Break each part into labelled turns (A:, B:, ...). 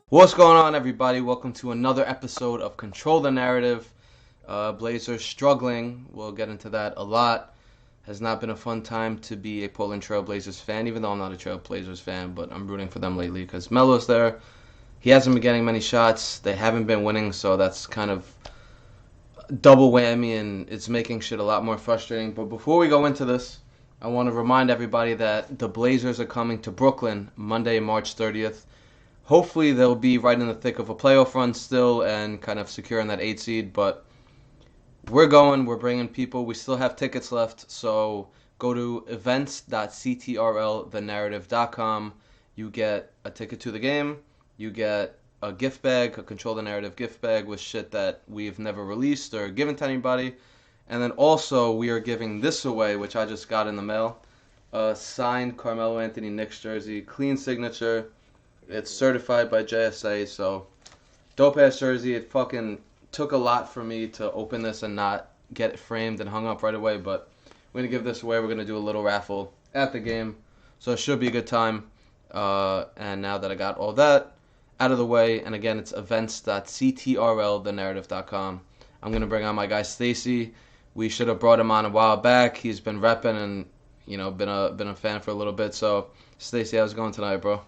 A: What's going on, everybody? Welcome to another episode of Control the Narrative. Blazers struggling. We'll get into that a lot. Has not been a fun time to be a Portland Trail Blazers fan, even though I'm not a Trail Blazers fan, but I'm rooting for them lately because Melo's there. He hasn't been getting many shots. They haven't been winning, so that's kind of double whammy, and it's making shit a lot more frustrating. But before we go into this, I want to remind everybody that the Blazers are coming to Brooklyn Monday, March 30th. Hopefully they'll be right in the thick of a playoff run still and kind of securing that 8 seed, but we're bringing people. We still have tickets left, so go to events.ctrlthenarrative.com. You get a ticket to the game. You get a gift bag, a Control the Narrative gift bag with shit that we've never released or given to anybody. And then also we are giving this away, which I just got in the mail, a signed Carmelo Anthony Knicks jersey, clean signature. It's certified by JSA, so dope-ass jersey. It fucking took a lot for me to open this and not get it framed and hung up right away, but we're going to give this away. We're going to do a little raffle at the game, so it should be a good time. And now that I got all that out of the way, and again, it's events.ctrlthenarrative.com. I'm going to bring on my guy Stacey. We should have brought him on a while back. He's been repping and, been a fan for a little bit. So, Stacey, how's it going tonight, bro?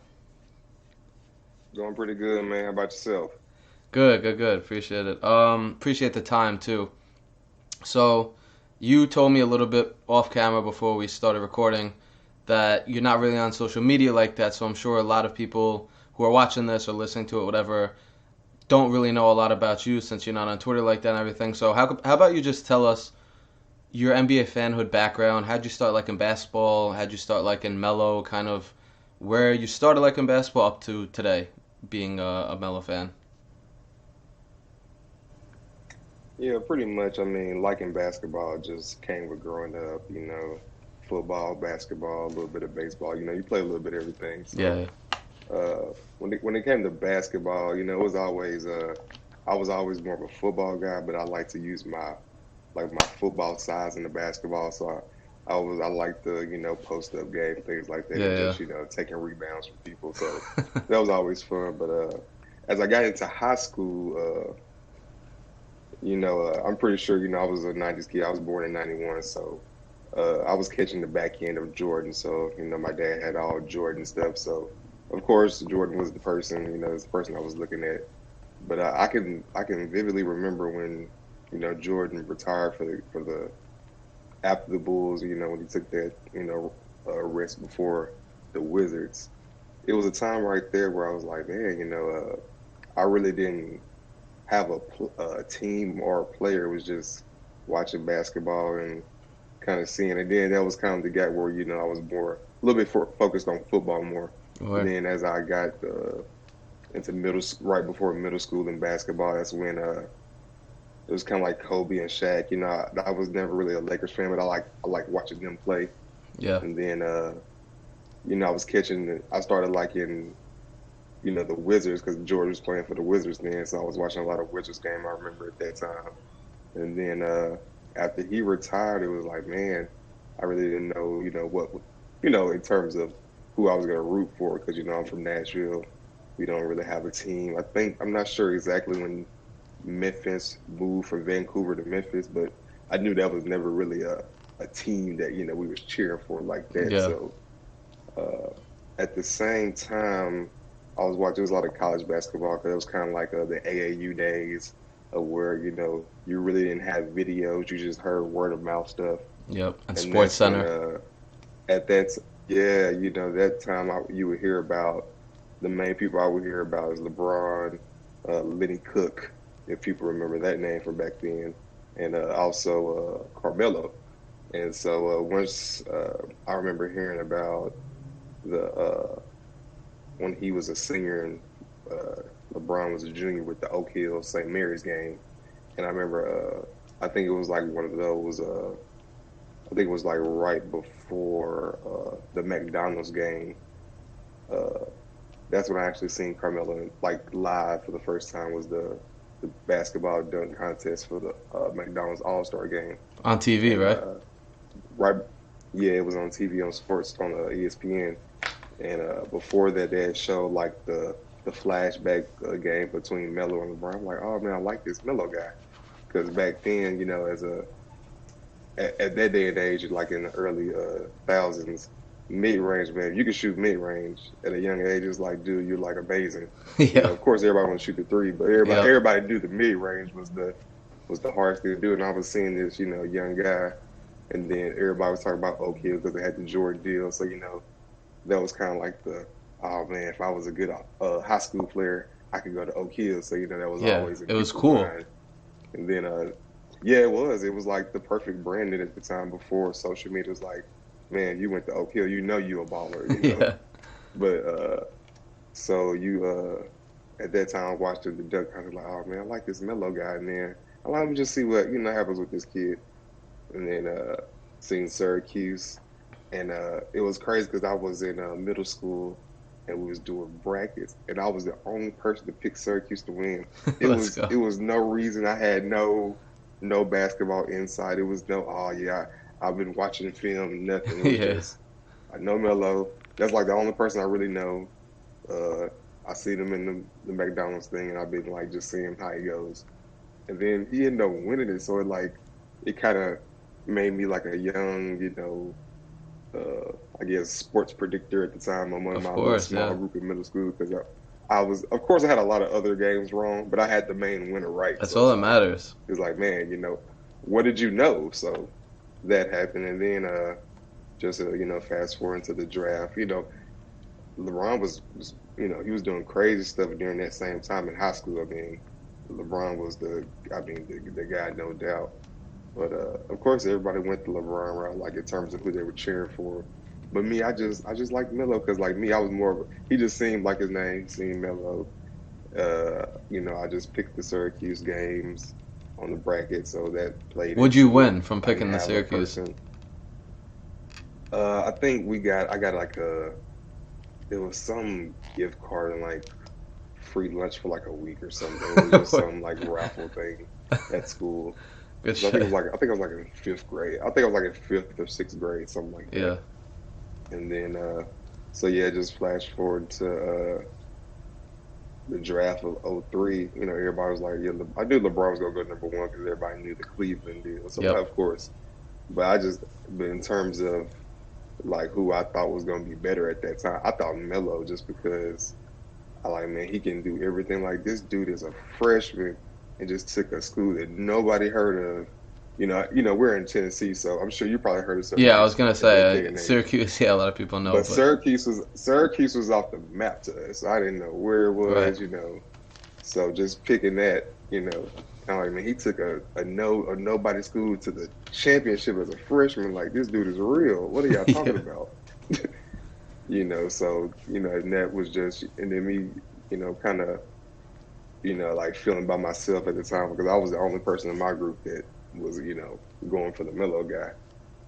B: Going pretty good, man. How about yourself?
A: Good. Appreciate it. Appreciate the time, too. So, you told me a little bit off camera before we started recording that you're not really on social media like that, so I'm sure a lot of people who are watching this or listening to it, whatever, don't really know a lot about you since you're not on Twitter like that and everything. So, how about you just tell us your NBA fanhood background? How'd you start liking basketball? How'd you start liking Melo? Kind of where you started liking basketball up to today, being a Melo fan.
B: Yeah, pretty much. I mean, liking basketball just came with growing up, football, basketball, a little bit of baseball. You play a little bit of everything. So,
A: Yeah.
B: when it came to basketball, it was always I was always more of a football guy, but I like to use my football size in the basketball. So I like the post up game, things like that, and just taking rebounds from people. So that was always fun. But as I got into high school, I'm pretty sure I was a '90s kid. I was born in '91, so I was catching the back end of Jordan. So my dad had all Jordan stuff. So of course Jordan was the person. Was the person I was looking at. But I can vividly remember when Jordan retired for the after the Bulls, when he took that, rest before the Wizards. It was a time right there where I was like, man, I really didn't have a team or a player. It was just watching basketball and kind of seeing it. Then that was kind of the gap where, I was a little bit focused on football more. Right. And then as I got into right before middle school in basketball, that's when it was kind of like Kobe and Shaq. I was never really a Lakers fan, but I like watching them play.
A: Yeah.
B: And then, I started liking, the Wizards because George was playing for the Wizards then. So I was watching a lot of Wizards game. I remember at that time. And then after he retired, it was like, man, I really didn't know, what, in terms of who I was going to root for because, I'm from Nashville. We don't really have a team. I'm not sure exactly when Memphis moved from Vancouver to Memphis, but I knew that was never really a team that we was cheering for like that.
A: Yeah.
B: So at the same time, I was watching. There was a lot of college basketball because it was kind of like the AAU days of where you really didn't have videos; you just heard word of mouth stuff.
A: Yep, and Sports Center.
B: At that, that time you would hear about the main people I would hear about is LeBron, Lenny Cook, if people remember that name from back then, and also Carmelo. And so once I remember hearing about when he was a senior and LeBron was a junior with the Oak Hill St. Mary's game, and I remember I think it was like one of those. I think it was like right before the McDonald's game. that's when I actually seen Carmelo like live for the first time. Was the basketball dunk contest for the McDonald's All Star game,
A: On TV,
B: and
A: right?
B: right, yeah, it was on TV on sports on ESPN. And before that, they had showed like the flashback game between Melo and LeBron. I'm like, oh man, I like this Melo guy because back then, as a at that day and age, like in the early thousands, mid range, man, you could shoot mid range at a young age. It's like, dude, you're like amazing.
A: Yeah.
B: Of course, everybody want to shoot the three, but
A: Yep.
B: everybody knew the mid range was the hardest thing to do. And I was seeing this, young guy, and then everybody was talking about Oak Hill because they had the Jordan deal. So that was kind of like oh man, if I was a good high school player, I could go to Oak Hill. So that was
A: Yeah.
B: always in
A: It was
B: people's
A: cool.
B: mind. And then yeah, it was. It was like the perfect branding at the time before social media was like, man, you went to Oak Hill, you a baller.
A: Yeah.
B: But so at that time I watched the duck kind of like, oh man, I like this Melo guy, and then I like me just see what happens with this kid, and then seen Syracuse, and it was crazy because I was in middle school and we was doing brackets, and I was the only person to pick Syracuse to win. It
A: Let's
B: was
A: go.
B: it was no reason. I had no basketball insight. It was no, oh yeah, I've been watching film, nothing. It was
A: Yeah.
B: just I know Melo. That's like the only person I really know. Uh, I see them in the McDonald's thing, and I've been like just seeing how he goes. And then he ended up winning it, so it kind of made me like a young, I guess sports predictor at the time among
A: Of
B: my little
A: course.
B: small
A: Yeah.
B: group in middle school because I was, of course, I had a lot of other games wrong, but I had the main winner right.
A: That's
B: So
A: all that matters.
B: it's like, man, what did you know? So that happened, and then just fast forward to the draft. LeBron was he was doing crazy stuff during that same time in high school. I mean, LeBron was the guy, no doubt. But of course, everybody went the LeBron route, like in terms of who they were cheering for. But me, I just like Melo because like me, I was more of he just seemed like his name, seemed Melo. I just picked the Syracuse games on the bracket, so that played
A: Would you
B: into it.
A: win from
B: I didn't
A: picking the
B: have a
A: Syracuse?
B: person. I think I got like there was some gift card and like free lunch for like a week or something. It was just some like raffle thing at school.
A: Good
B: 'Cause
A: shit.
B: I think I was like in fifth grade. I think I was like in fifth or sixth grade, something like that.
A: Yeah.
B: And then, so yeah, just flash forward to the draft of '03. Everybody was like, yeah, I knew LeBron was gonna go number one because everybody knew the Cleveland deal. So
A: Yep.
B: of course, but in terms of like who I thought was gonna be better at that time, I thought Melo just because I like, man, he can do everything. Like this dude is a freshman and just took a school that nobody heard of. We're in Tennessee, so I'm sure you probably heard of
A: Yeah, I was
B: Syracuse
A: gonna
B: at that day
A: say
B: and age.
A: Syracuse. Yeah, a lot of people know,
B: But
A: but
B: Syracuse was off the map to us. I didn't know where it
A: right.
B: was. So just picking that, kind of like, man, he took a nobody school to the championship as a freshman. Like this dude is real. What are y'all talking
A: Yeah.
B: about? So and that was just, and then me, kind of, like feeling by myself at the time because I was the only person in my group that was, going for the Melo guy.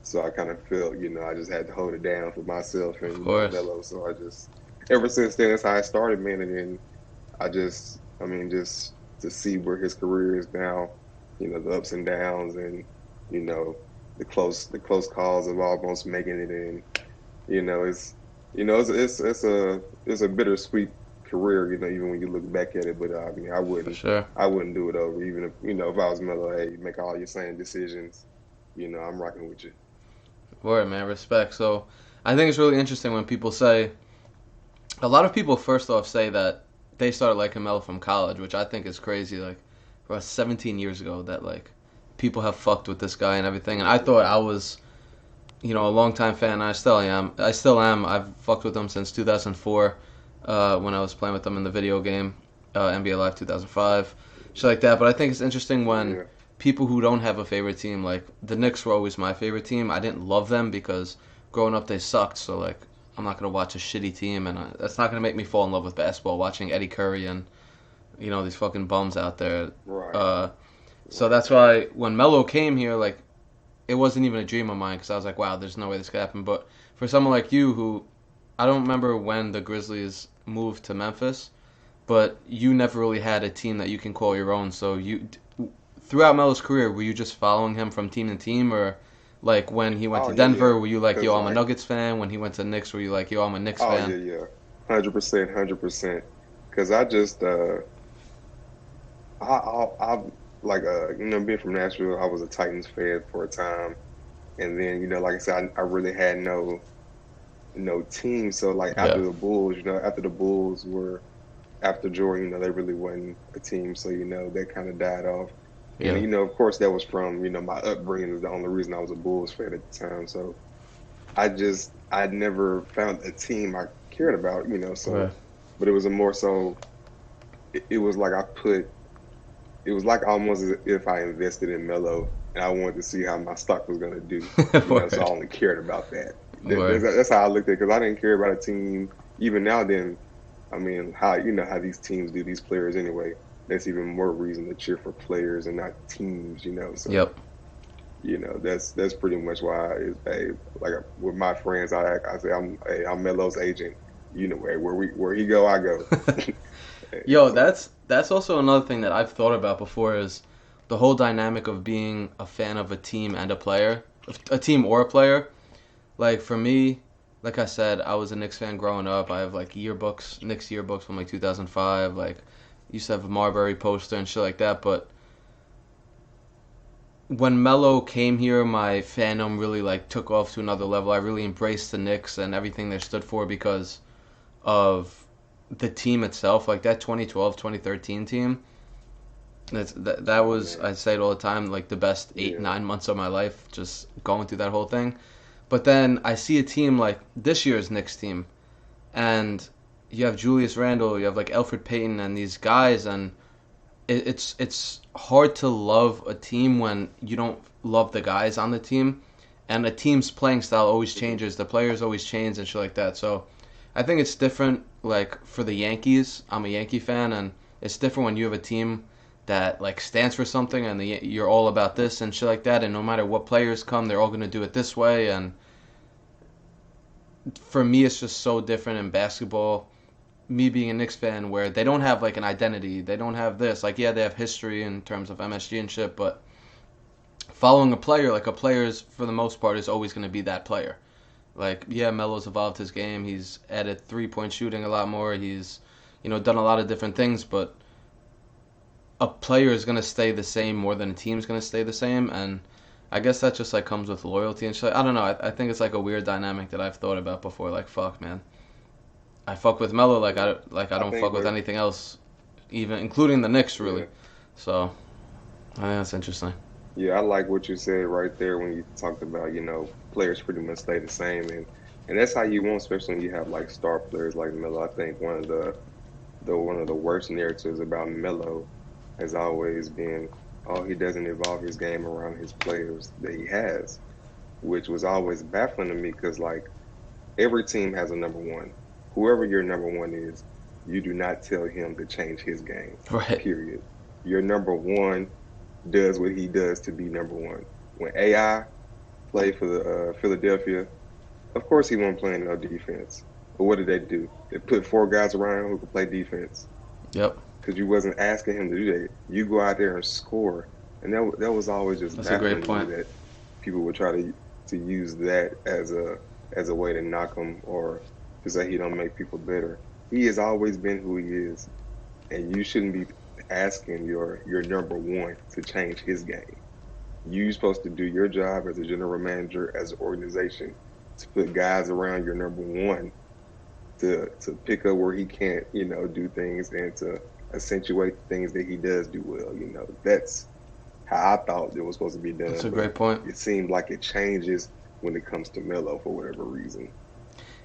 B: So I kind of felt, I just had to hold it down for myself and
A: Of course.
B: Melo. So ever since then, that's how I started, man. And then just to see where his career is now, the ups and downs, and you know, the close calls of almost making it in. It's it's a bittersweet career, even when you look back at it. But I mean,
A: For sure.
B: I wouldn't do it over, even if I was Melo. Hey, make all your same decisions. I'm rocking with you.
A: Word, man. Respect. So, I think it's really interesting when people say a lot of people first off say that they started liking Melo from college, which I think is crazy. Like about 17 years ago, that like people have fucked with this guy and everything. And I thought I was, a longtime fan. And I still am. I still am. I've fucked with him since 2004, when I was playing with them in the video game, NBA Live 2005, shit like that. But I think it's interesting when
B: Yeah,
A: people who don't have a favorite team, like the Knicks were always my favorite team. I didn't love them because growing up they sucked. So like I'm not gonna watch a shitty team, and that's not gonna make me fall in love with basketball. Watching Eddie Curry and these fucking bums out there.
B: right,
A: Uh, so
B: right.
A: that's why when Melo came here, like it wasn't even a dream of mine because I was like, wow, there's no way this could happen. But for someone like you who I don't remember when the Grizzlies move to Memphis, but you never really had a team that you can call your own. So throughout Melo's career, were you just following him from team to team, or like when he went
B: Oh
A: to
B: yeah, yeah.
A: Denver, were you like,
B: Cause
A: yo, I'm a
B: like,
A: Nuggets fan? When he went to Knicks, were you like, yo, I'm a Knicks
B: oh
A: fan?
B: yeah, yeah, 100%, 100%. Cause I just I like being from Nashville, I was a Titans fan for a time, and then like I said, I really had no team. So like
A: Yeah,
B: after the Bulls were after Jordan, they really wasn't a team. So that kind of died off. And
A: yeah,
B: of course, that was from my upbringing is the only reason I was a Bulls fan at the time. So I never found a team I cared about.
A: right.
B: So, but it was a more so it was like it was like almost as if I invested in Melo and I wanted to see how my stock was going to do. So I
A: Word,
B: only cared about that.
A: word.
B: That's how I looked at it because I didn't care about a team. Even now, then, I mean, how these teams do these players anyway. That's even more reason to cheer for players and not teams. So
A: Yep.
B: that's pretty much why like with my friends, I say I'm Melo's agent. Where he go, I go.
A: Yo,
B: So
A: that's also another thing that I've thought about before is the whole dynamic of being a fan of a team and a player, a team or a player. Like for me, like I said, I was a Knicks fan growing up. I have like Knicks yearbooks from like 2005. Like used to have a Marbury poster and shit like that. But when Melo came here, my fandom really like took off to another level. I really embraced the Knicks and everything they stood for because of the team itself. Like that 2012, 2013 team. That
B: oh
A: was,
B: man,
A: I say it all the time, like the best eight,
B: yeah,
A: 9 months of my life, just going through that whole thing. But then I see a team like this year's Knicks team, and you have Julius Randle, you have like Elfrid Payton, and these guys, and it's hard to love a team when you don't love the guys on the team, and a team's playing style always
B: hmm
A: changes, the players always change and shit like that. So I think it's different. Like for the Yankees, I'm a Yankee fan, and it's different when you have a team that like stands for something, and you're all about this and shit like that. And no matter what players come, they're all gonna do it this way. And for me, it's just so different in basketball. Me being a Knicks fan, where they don't have like an identity, they don't have this. Like yeah, they have history in terms of MSG and shit, but following a player, like a player's for the most part is always gonna be that player. Like, yeah, Melo's evolved his game. He's added 3-point shooting a lot more. He's, done a lot of different things, but a player is going to stay the same more than a team's going to stay the same. And I guess that just, like, comes with loyalty and shit. I don't know. I think it's, like, a weird dynamic that I've thought about before. Like, fuck, man. I fuck with Melo
B: yeah.
A: I
B: I
A: don't
B: think
A: fuck with
B: what
A: anything else, even including the Knicks, really.
B: yeah.
A: So, I think that's interesting.
B: Yeah, I like what you said right there when you talked about, players pretty much stay the same and that's how you want, especially when you have like star players like Melo. I think one of the worst narratives about Melo has always been, oh, he doesn't evolve his game around his players that he has, which was always baffling to me because like every team has a number one. Whoever your number one is, you do not tell him to change his game.
A: Right.
B: Period. Your number one does what he does to be number one. When AI played for the Philadelphia, of course he wasn't playing no defense. But what did they do? They put four guys around him who could play defense
A: Yep.
B: because you wasn't asking him to do that. You go out there and score, and that was always just
A: That's a great
B: baffling to me
A: point.
B: that people would try to use that as a way to knock him or to say he don't make people better. He has always been who he is, and you shouldn't be asking your number one to change his game. You're supposed to do your job as a general manager, as an organization, to put guys around your number one to pick up where he can't, do things and to accentuate things that he does do well. That's how I thought it was supposed to be
A: That's
B: done,
A: a
B: but
A: great point.
B: it seems like it changes when it comes to Melo for whatever reason.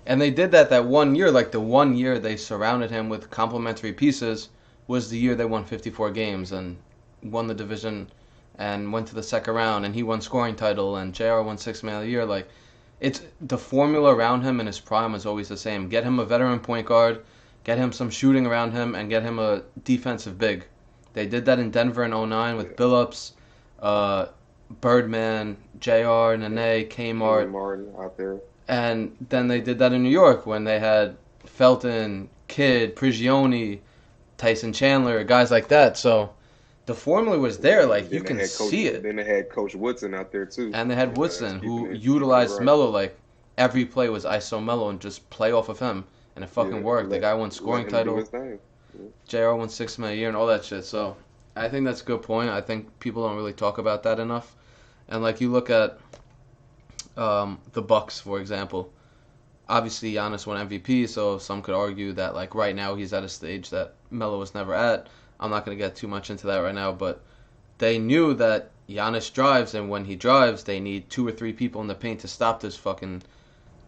A: And they did that 1 year, like the 1 year they surrounded him with complementary pieces was the year they won 54 games and won the division and went to the second round and he won scoring title and JR won sixth man of the year. Like it's the formula around him in his prime is always the same. Get him a veteran point guard, get him some shooting around him, and get him a defensive big. They did that in Denver in '09 with
B: Yeah,
A: Billups, uh, Birdman, JR,
B: yeah.
A: Nene,
B: Kenyon
A: Kmart,
B: Martin out there.
A: and then they did that in New York when they had Felton, Kidd, Prigioni, Tyson Chandler, guys like that. So the formula was there. Like, you
B: Then they
A: can
B: had Coach.
A: see it.
B: Then they had Coach Woodson out there too.
A: And they had
B: That's
A: Woodson, who
B: keeping it
A: utilized
B: right.
A: Melo. Like, every play was ISO Melo and just play off of him. And it fucking
B: Yeah,
A: worked. The guy won
B: let
A: scoring
B: him do
A: title.
B: his thing. Yeah.
A: JR won 6 man a year and all that shit. So I think that's a good point. I think people don't really talk about that enough. And like, you look at the Bucks, for example. Obviously, Giannis won MVP, so some could argue that like right now he's at a stage that Melo was never at. I'm not going to get too much into that right now, but they knew that Giannis drives, and when he drives, they need 2 or 3 people in the paint to stop this fucking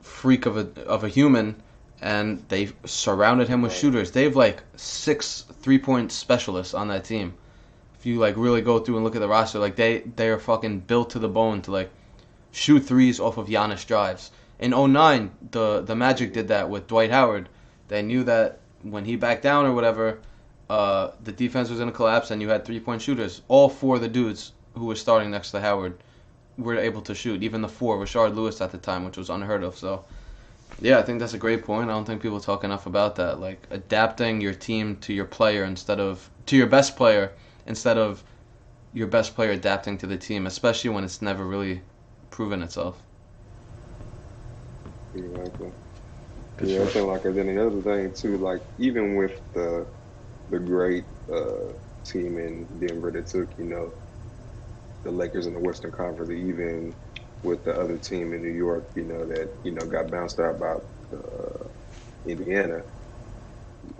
A: freak of a human, and they surrounded him with
B: Right.
A: shooters. They have like 6 3-point specialists on that team. If you like really go through and look at the roster, like they are fucking built to the bone to like shoot threes off of Giannis drives. In '09, the Magic did that with Dwight Howard. They knew that when he backed down or whatever, the defense was going to collapse, and you had 3-point shooters. All 4 of the dudes who were starting next to Howard were able to shoot. Even the 4, Rashard Lewis at the time, which was unheard of. So, yeah, I think that's a great point. I don't think people talk enough about that. Like, adapting your team to your player to your best player instead of your best player adapting to the team, especially when it's never really proven itself.
B: Exactly.
A: For
B: Yeah, I
A: sure.
B: think like and then the other thing too, like even with the great team in Denver that took, the Lakers in the Western Conference, even with the other team in New York, that got bounced out by Indiana.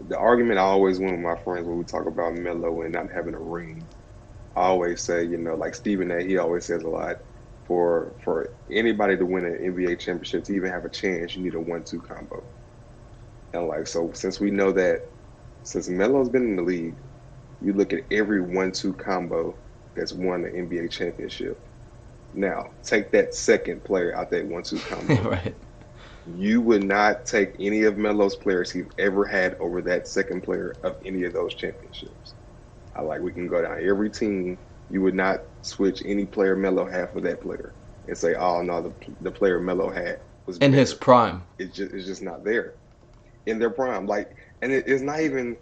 B: The argument I always win with my friends when we talk about Melo and not having a ring, I always say, like Stephen A. He always says a lot. For anybody to win an NBA championship to even have a chance, you need a 1-2 combo. And like so, since we know that, since Melo's been in the league, you look at every 1-2 combo that's won the NBA championship. Now, take that second player out that 1-2 combo.
A: Right.
B: You would not take any of Melo's players he's ever had over that second player of any of those championships. We can go down every team. You would not switch any player Melo had for that player and say, "Oh no, the player Melo had was
A: In his
B: better."
A: prime.
B: It's just not there in their prime. And it's not even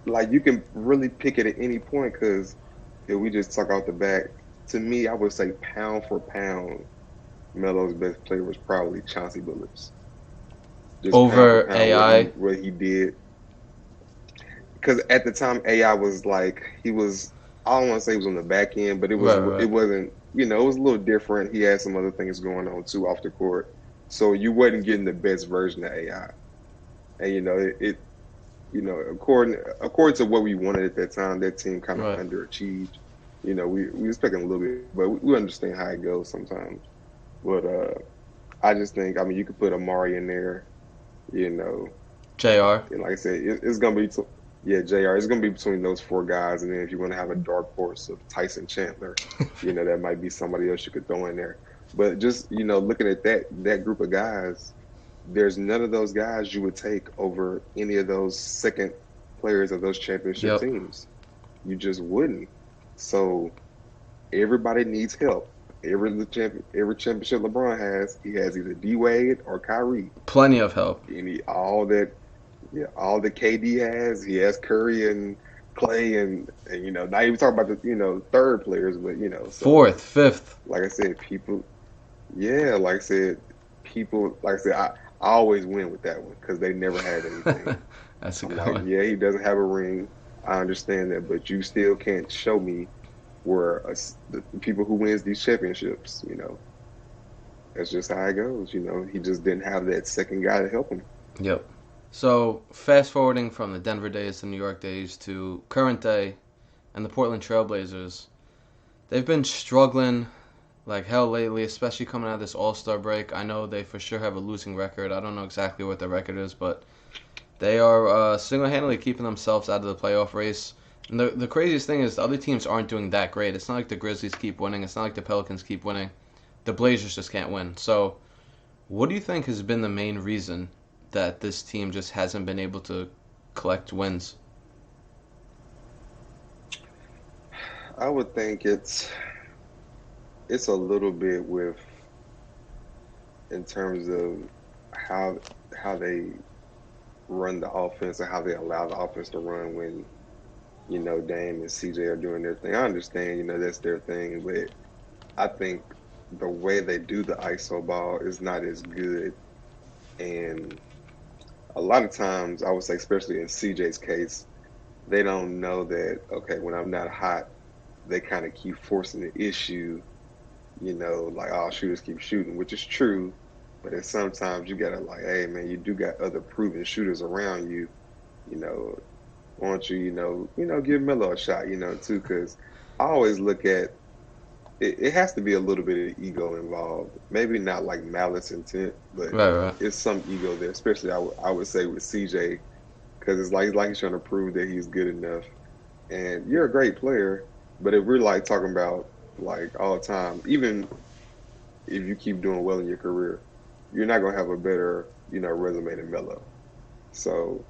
B: like you can really pick it at any point because if we just talk out the back, to me, I would say pound for pound, Melo's best player was probably Chauncey Billups. Just pound for
A: Over
B: pound,
A: AI.
B: what he did. Because at the time, AI was like he was. I don't want to say he was on the back end, but
A: Right,
B: it
A: right.
B: wasn't. It was a little different. He had some other things going on too off the court, so you wasn't getting the best version of AI. And according to what we wanted at that time, that team kind of
A: Right.
B: underachieved. We expecting a little bit, but we understand how it goes sometimes. But I just think, I mean, you could put Amari in there, you know,
A: JR.
B: and like I said, it's gonna be, yeah, Jr. It's gonna be between those 4 guys, and then if you want to have a dark horse of Tyson Chandler, that might be somebody else you could throw in there. But just looking at that group of guys, there's none of those guys you would take over any of those second players of those championship
A: Yep.
B: teams. You just wouldn't. So everybody needs help. Every championship LeBron has, he has either D Wade or Kyrie.
A: Plenty of help.
B: And all that, yeah, all that KD has, he has Curry and Clay, and not even talking about the third players, but so
A: Fourth, fifth.
B: like I said, yeah, like I said, I always win with that one because they never had anything.
A: That's a
B: I'm
A: good
B: like,
A: one.
B: yeah, he doesn't have a ring. I understand that, but you still can't show me where the people who wins these championships. That's just how it goes. He just didn't have that second guy to help him.
A: Yep. So fast forwarding from the Denver days to New York days to current day and the Portland Trailblazers, they've been struggling like hell lately, especially coming out of this All-Star break. I know they for sure have a losing record. I don't know exactly what their record is, but they are single-handedly keeping themselves out of the playoff race. And the craziest thing is the other teams aren't doing that great. It's not like the Grizzlies keep winning. It's not like the Pelicans keep winning. The Blazers just can't win. So what do you think has been the main reason that this team just hasn't been able to collect wins?
B: I would think it's a little bit with in terms of how they run the offense and how they allow the offense to run when, Dame and CJ are doing their thing. I understand, that's their thing, but I think the way they do the ISO ball is not as good. And a lot of times, I would say, especially in CJ's case, they don't know that, okay, when I'm not hot, they kind of keep forcing the issue, like all shooters keep shooting, which is true. But then sometimes you gotta like, hey man, you do got other proven shooters around you, you know, why don't you, give Melo a shot, too, because I always look at it has to be a little bit of ego involved. Maybe not like malice intent, but
A: Right, right.
B: it's some ego there, especially I would say with CJ, because it's like he's trying to prove that he's good enough. And you're a great player, but if we're like talking about like all the time, even if you keep doing well in your career, you're not gonna have a better, resume than Melo. So,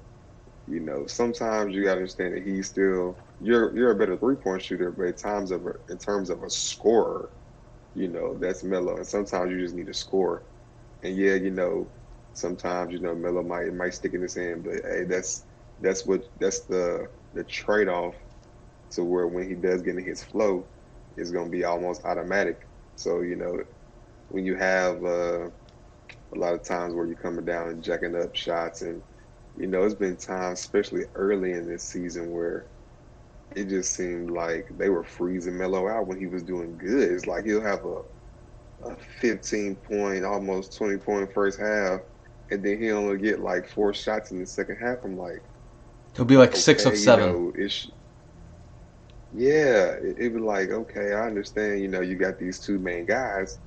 B: sometimes you gotta understand that he's still you're a better 3-point shooter, but in terms of a scorer, that's Melo. And sometimes you just need to score. And yeah, sometimes, Melo might stick in his hand, but hey, that's the trade off to where when he does get in his flow, it's gonna be almost automatic. So, when you have a lot of times where you're coming down and jacking up shots, and it's been times, especially early in this season, where it just seemed like they were freezing Melo out when he was doing good. It's like he'll have a 15 point, almost 20-point first half, and then he'll only get like 4 shots in the second half. I'm like,
A: He'll be like 6 of
B: okay,
A: 7.
B: it's yeah, it was like, okay, I understand, you got these two main guys,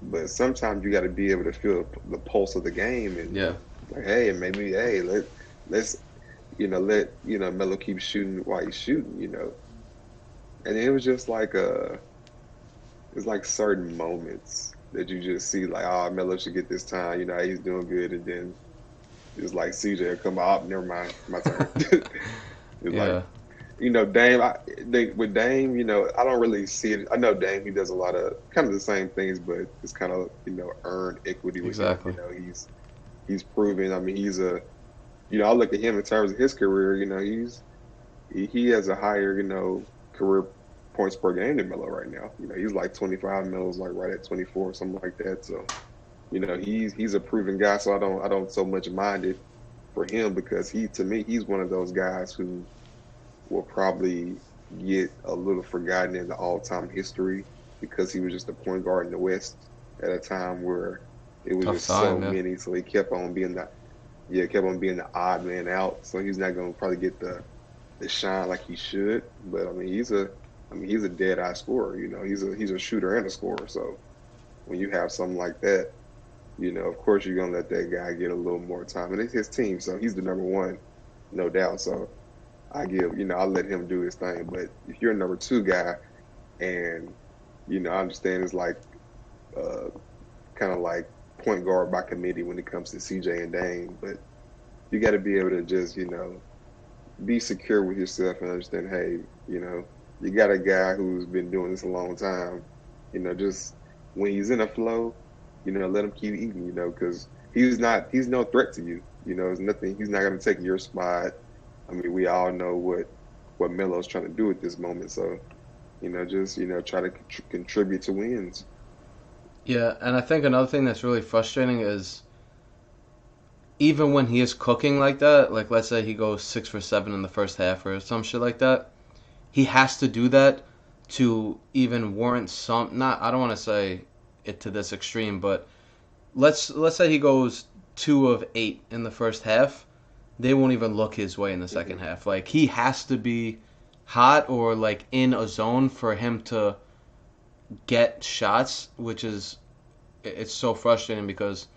B: but sometimes you got to be able to feel the pulse of the game and
A: Yeah.
B: like, hey, maybe, hey, let's, let, Melo keep shooting while he's shooting, and it was just like it's like certain moments that you just see like, oh, Melo should get this time, he's doing good, and then it's like CJ will come out, never mind, my turn. It's like,
A: Yeah.
B: Dame, with Dame, I don't really see it. I know Dame, he does a lot of kind of the same things, but it's kind of, earned equity with him.
A: Exactly.
B: He's proven. I mean, I look at him in terms of his career, he has a higher, career points per game than Melo right now. He's like 25, Melo's like right at 24, something like that. So, he's a proven guy. So I don't so much mind it for him because to me, he's one of those guys who will probably get a little forgotten in the all-time history because he was just a point guard in the West at a time where it was
A: Tough
B: just so
A: time, yeah.
B: many. So he kept on being the odd man out. So he's not going to probably get the shine like he should. But I mean he's a dead eye scorer. He's a shooter and a scorer. So when you have something like that, of course you're gonna let that guy get a little more time, and it's his team, so he's the number one, no doubt. So I'll let him do his thing. But if you're a number two guy, and I understand it's like uh, kind of like point guard by committee when it comes to CJ and Dame, but you got to be able to just be secure with yourself and understand, hey, you got a guy who's been doing this a long time. Just when he's in a flow, let him keep eating. Because he's no threat to you. It's nothing. He's not going to take your spot. I mean, we all know what Melo's trying to do at this moment. So, just try to contribute to wins.
A: Yeah, and I think another thing that's really frustrating is even when he is cooking like that, like let's say he goes 6 for 7 in the first half or some shit like that, he has to do that to even warrant some. Not, I don't want to say it to this extreme, but let's say he goes 2 of 8 in the first half. They won't even look his way in the second
B: Hmm.
A: half. Like he has to be hot or like in a zone for him to get shots, which is it's so frustrating because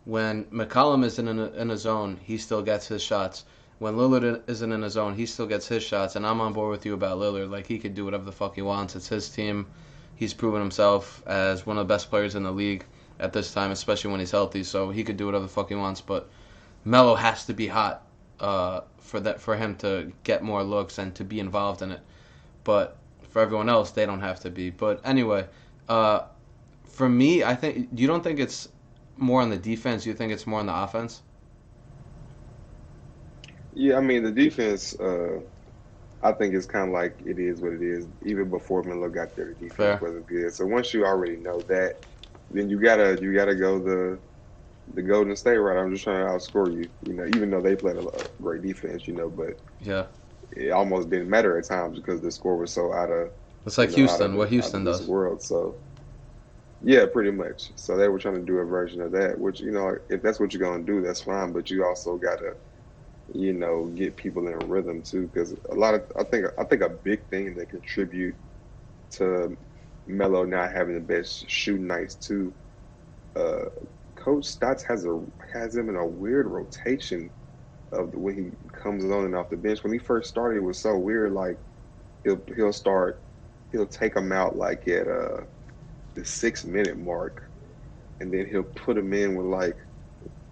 A: when McCollum isn't in a zone, he still gets his shots. When Lillard isn't in a zone, he still gets his shots. And I'm on board with you about Lillard. Like he could do whatever the fuck he wants. It's his team. He's proven himself as one of the best players in the league at this time, especially when he's healthy. So he could do whatever the fuck he wants. But Melo has to be hot for him to get more looks and to be involved in it. But for everyone else, they don't have to be. But anyway, uh, for me, I think you don't think it's more on the defense. You think it's more on the offense?
B: Yeah, I mean the defense. I think it's kind of like it is what it is. Even before Melo got there, the defense
A: Fair.
B: wasn't good. So once you already know that, then you gotta go the Golden State route. I'm just trying to outscore you. Even though they played a great defense, but
A: Yeah.
B: it almost didn't matter at times because the score was so out of
A: It's like
B: out of
A: Houston, what
B: the out
A: Houston
B: of this
A: does.
B: world. So yeah, pretty much. So they were trying to do a version of that, which if that's what you're gonna do, that's fine. But you also gotta get people in a rhythm too, because a lot of I think a big thing that contribute to Melo not having the best shooting nights too. Uh, Coach Stotts has him in a weird rotation of the way he comes on and off the bench. When he first started, it was so weird. Like he'll take him out like at the 6 minute mark, and then he'll put him in with like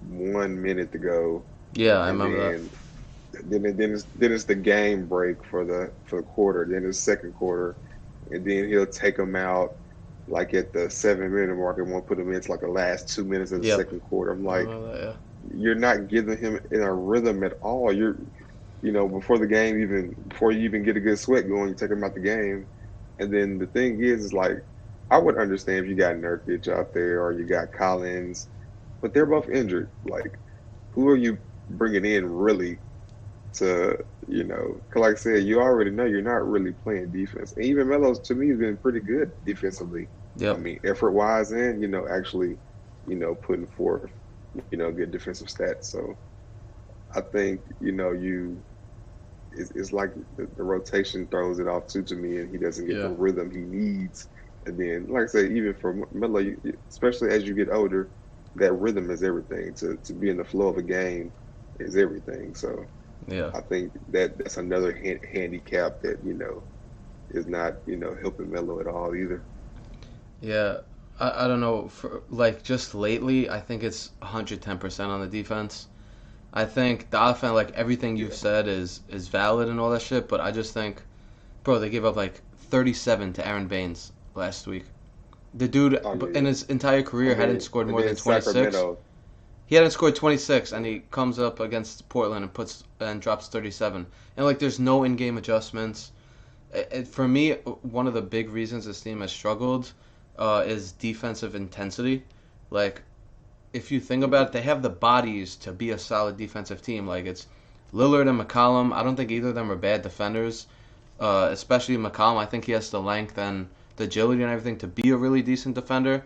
B: 1 minute to go,
A: Yeah, I
B: and
A: remember that.
B: then it's the game break for the quarter. Then it's second quarter, and then he'll take them out like at the 7 minute mark and won't put them in to like the last 2 minutes of the
A: Yep.
B: second quarter. I'm
A: I
B: like,
A: remember that, yeah.
B: you're not giving him in a rhythm at all. Before the game before you even get a good sweat going, you take him out the game, and then the thing is like, I would understand if you got Nurkic out there or you got Collins, but they're both injured. Like, who are you bringing in really to, 'cause like I said, you already know you're not really playing defense. And even Melo's to me has been pretty good defensively. I
A: Yep.
B: mean, effort wise and, actually, putting forth, good defensive stats. So I think, it's like the rotation throws it off too to me and he doesn't get the
A: Yeah.
B: rhythm he needs. And then, like I said, even for Melo, especially as you get older, that rhythm is everything. To be in the flow of a game is everything. So
A: Yeah.
B: I think that's another handicap that is not helping Melo at all either.
A: Yeah. I don't know. For like just lately, I think it's 110% on the defense. I think the offense, like everything you've
B: Yeah.
A: said, is valid and all that shit. But I just think, bro, they gave up like 37 to Aaron Baines last week. The dude
B: Oh yeah,
A: in
B: yeah.
A: his entire career
B: And
A: hadn't
B: then
A: scored
B: and
A: more
B: then
A: than 26.
B: Sacramento.
A: He hadn't scored 26, and he comes up against Portland and puts and drops 37. And like, there's no in-game adjustments. For me, one of the big reasons this team has struggled is defensive intensity. Like, if you think about
B: Mhm.
A: it, they have the bodies to be a solid defensive team. Like, it's Lillard and McCollum. I don't think either of them are bad defenders. Especially McCollum, I think he has the length and the agility and everything to be a really decent defender.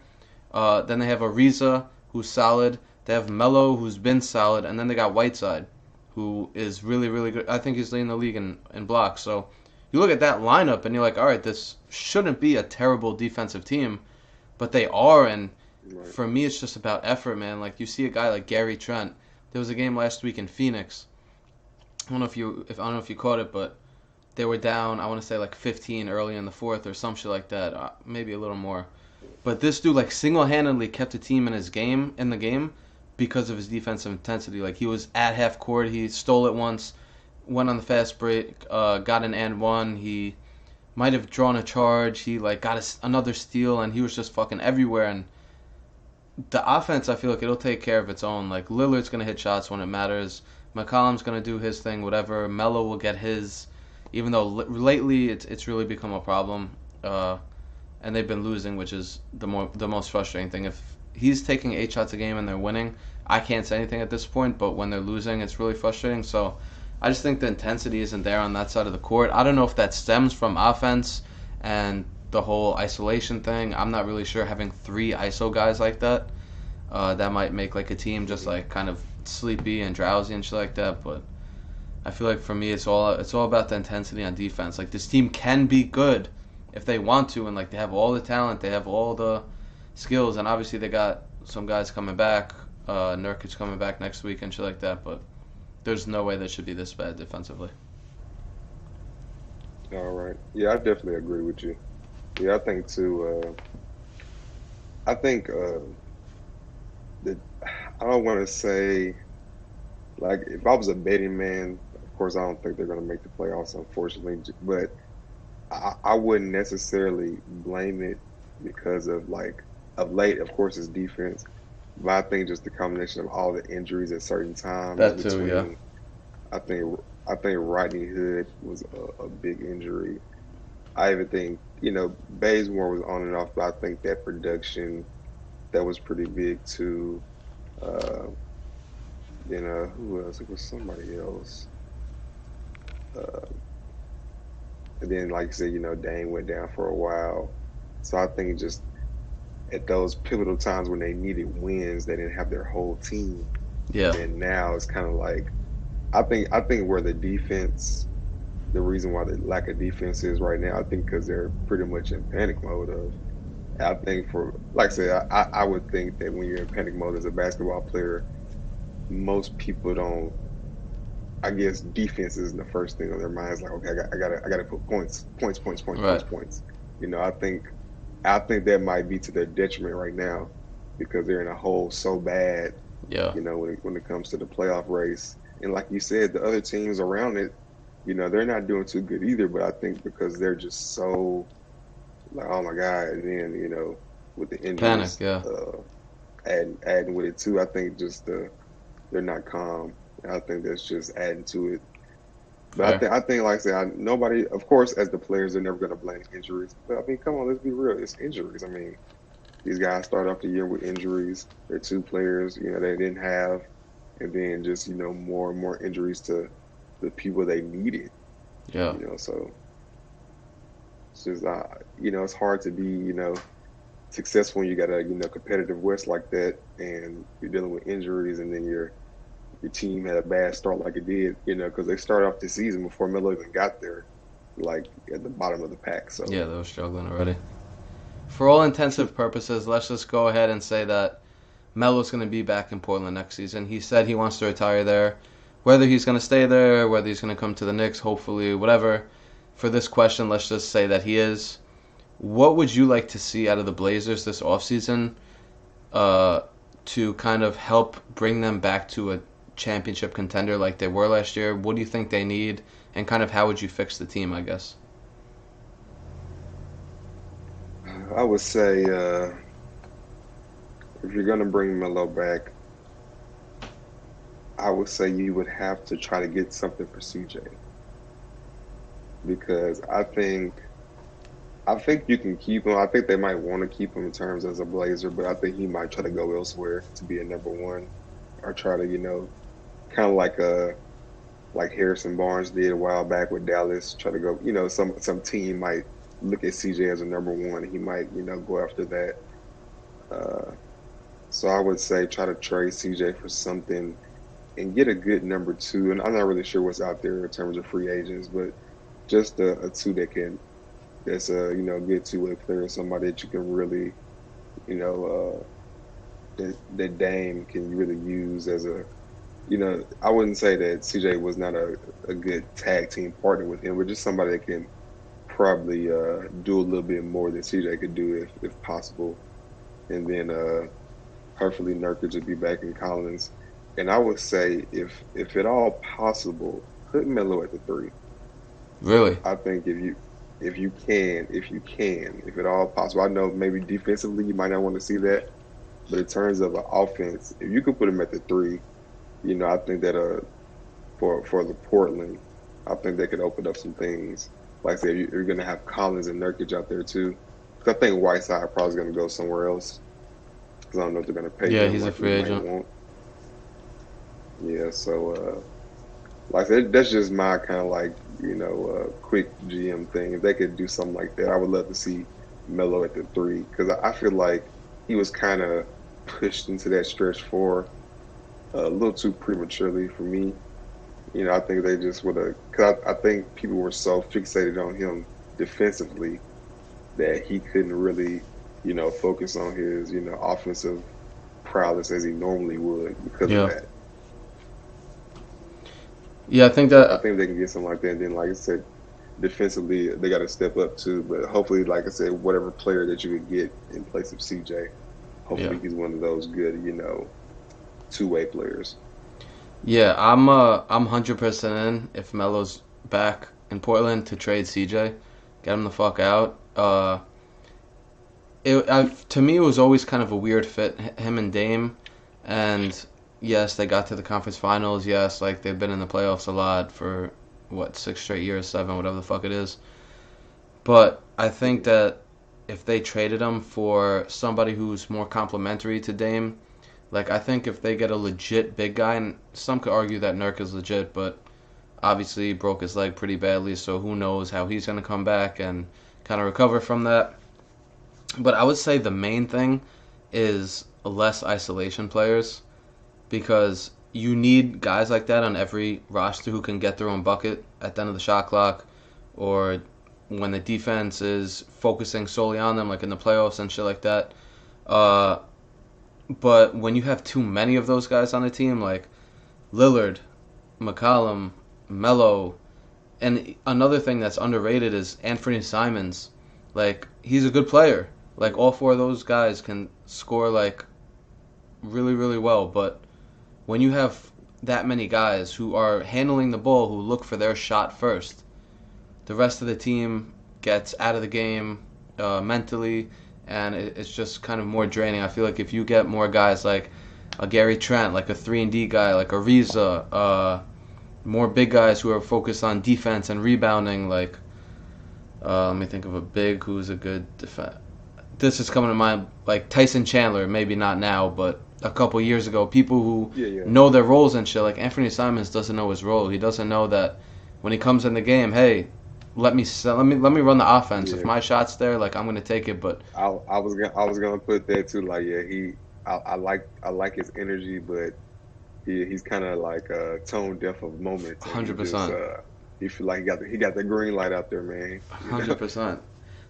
A: Then they have Ariza, who's solid. They have Melo, who's been solid, and then they got Whiteside, who is really, really good. I think he's leading the league in blocks. So you look at that lineup, and you're like, all right, this shouldn't be a terrible defensive team, but they are. And
B: Right.
A: for me, it's just about effort, man. Like you see a guy like Gary Trent. There was a game last week in Phoenix. I don't know if you caught it, but they were down. I want to say like 15 early in the fourth or some shit like that. Maybe a little more. But this dude like single-handedly kept the team in the game because of his defensive intensity. Like he was at half court, he stole it once, went on the fast break, got an and one. He might have drawn a charge. He like got another steal, and he was just fucking everywhere. And the offense, I feel like it'll take care of its own. Like Lillard's gonna hit shots when it matters. McCollum's gonna do his thing, whatever. Melo will get his. Even though lately it's really become a problem. And they've been losing, which is the most frustrating thing. If he's taking 8 shots a game and they're winning, I can't say anything at this point. But when they're losing, it's really frustrating. So I just think the intensity isn't there on that side of the court. I don't know if that stems from offense and the whole isolation thing. I'm not really sure. Having three ISO guys like that, that might make like a team just
B: Mhm.
A: like kind of sleepy and drowsy and shit like that. But I feel like for me, it's all about the intensity on defense. Like this team can be good if they want to, and like they have all the talent, they have all the skills, and obviously they got some guys coming back. Nurkic coming back next week and shit like that. But there's no way they should be this bad defensively.
B: All right. Yeah, I definitely agree with you. Yeah, I think too. I think that I don't want to say like if I was a betting man, of course I don't think they're going to make the playoffs, unfortunately. But I wouldn't necessarily blame it because of like of late, of course, it's defense. But I think just the combination of all the injuries at certain times
A: That too, yeah.
B: between I think Rodney Hood was a big injury. I even think Bazemore was on and off, but I think that production that was pretty big too. Uh, who else? It was somebody else. Uh, and then, like you said, Dane went down for a while. So I think just at those pivotal times when they needed wins, they didn't have their whole team. And
A: Yeah,
B: then now it's kind of like I think where the reason why the lack of defense is right now, I think because they're pretty much in panic mode of. I think for like I said, I would think that when you're in panic mode as a basketball player, most people don't. I guess defense is the first thing on their minds. Like, okay, I gotta put points, points, points, points, points,
A: right.
B: points. I think that might be to their detriment right now because they're in a hole so bad.
A: Yeah,
B: When it comes to the playoff race, and like you said, the other teams around it, they're not doing too good either. But I think because they're just so like, oh my god, and then with the
A: panic.
B: injuries,
A: Yeah,
B: adding with it too, I think just they're not calm. And I think that's just adding to it. But I
A: fair.
B: think I think like I said, nobody, of course, as the players, they're never going to blame injuries. But I mean, come on, let's be real. It's injuries. I mean, these guys start off the year with injuries. They're two players, they didn't have, and then just more and more injuries to the people they needed.
A: Yeah,
B: So it's just it's hard to be successful when you got a competitive West like that, and you're dealing with injuries, and then your team had a bad start like it did, because they started off the season before Melo even got there, like at the bottom of the pack. So
A: yeah, they were struggling already. For all intensive purposes, let's just go ahead and say that Melo's going to be back in Portland next season. He said he wants to retire there. Whether he's going to stay there, whether he's going to come to the Knicks, hopefully, whatever. For this question, let's just say that he is. What would you like to see out of the Blazers this offseason uh, to kind of help bring them back to a championship contender like they were last year? What do you think they need? And kind of how would you fix the team, I guess?
B: I would say if you're gonna bring Melo back, I would say you would have to try to get something for CJ because I think you can keep him. I think they might want to keep him in terms as a Blazer, but I think he might try to go elsewhere to be a number one or try to kind of like Harrison Barnes did a while back with Dallas. Try to go, some team might look at CJ as a number one. He might, go after that. Uh, so I would say try to trade CJ for something and get a good number two. And I'm not really sure what's out there in terms of free agents, but just a two that's a good two-way player, somebody that you can really, you know, that Dame can really use as a I wouldn't say that CJ was not a good tag team partner with him, but just somebody that can probably do a little bit more than CJ could do if possible. And then hopefully Nurkic would be back in Collins. And I would say if at all possible, put Melo at the three.
A: Really?
B: I think if at all possible, I know maybe defensively you might not want to see that, but in terms of an offense, if you could put him at the three, I think that for the Portland, I think they could open up some things. Like I said, you're going to have Collins and Nurkic out there too. Because I think Whiteside probably going to go somewhere else. Because I don't know if they're going to pay
A: Yeah,
B: him
A: he's a
B: like we
A: free
B: might
A: agent.
B: want. Yeah, so like I said, that's just my kind of like quick GM thing. If they could do something like that, I would love to see Melo at the three because I feel like he was kind of pushed into that stretch four a little too prematurely for me. I think they just would have, because I think people were so fixated on him defensively that he couldn't really, focus on his, offensive prowess as he normally would because of
A: Yeah.
B: that.
A: Yeah, I think
B: So I
A: that.
B: think they can get something like that. And then, like I said, defensively, they got to step up too. But hopefully, like I said, whatever player that you could get in place of CJ,
A: Yeah.
B: hopefully he's one of those good, two-way players.
A: Yeah, I'm 100% in if Melo's back in Portland to trade CJ, get him the fuck out. To me, it was always kind of a weird fit, him and Dame, and yes, they got to the conference finals. Yes, like they've been in the playoffs a lot for what 6 straight years, 7, whatever the fuck it is. But I think that if they traded him for somebody who's more complimentary to Dame, like I think if they get a legit big guy, and some could argue that Nurk is legit, but obviously he broke his leg pretty badly, so who knows how he's gonna come back and kind of recover from that. But I would say the main thing is less isolation players because you need guys like that on every roster who can get their own bucket at the end of the shot clock or when the defense is focusing solely on them, like in the playoffs and shit like that. Uh, but when you have too many of those guys on the team, like Lillard, McCollum, Melo, and another thing that's underrated is Anthony Simons. Like he's a good player. Like all four of those guys can score like really really well, but when you have that many guys who are handling the ball who look for their shot first, the rest of the team gets out of the game mentally, and it's just kind of more draining. I feel like if you get more guys like a Gary Trent, like a 3-and-D guy, like a Ariza, more big guys who are focused on defense and rebounding, like let me think of a big who's a good defense. This is coming to mind, like Tyson Chandler, maybe not now, but a couple years ago, people who know their roles and shit. Like Anthony Simons doesn't know his role. He doesn't know that when he comes in the game, hey, let me run the offense. If my shot's there, like I'm gonna take it. But
B: I was gonna put that too. Like I like his energy, but he's kind of like tone deaf of moments.
A: 100%.
B: He feel like he got the green light out there, man.
A: 100%.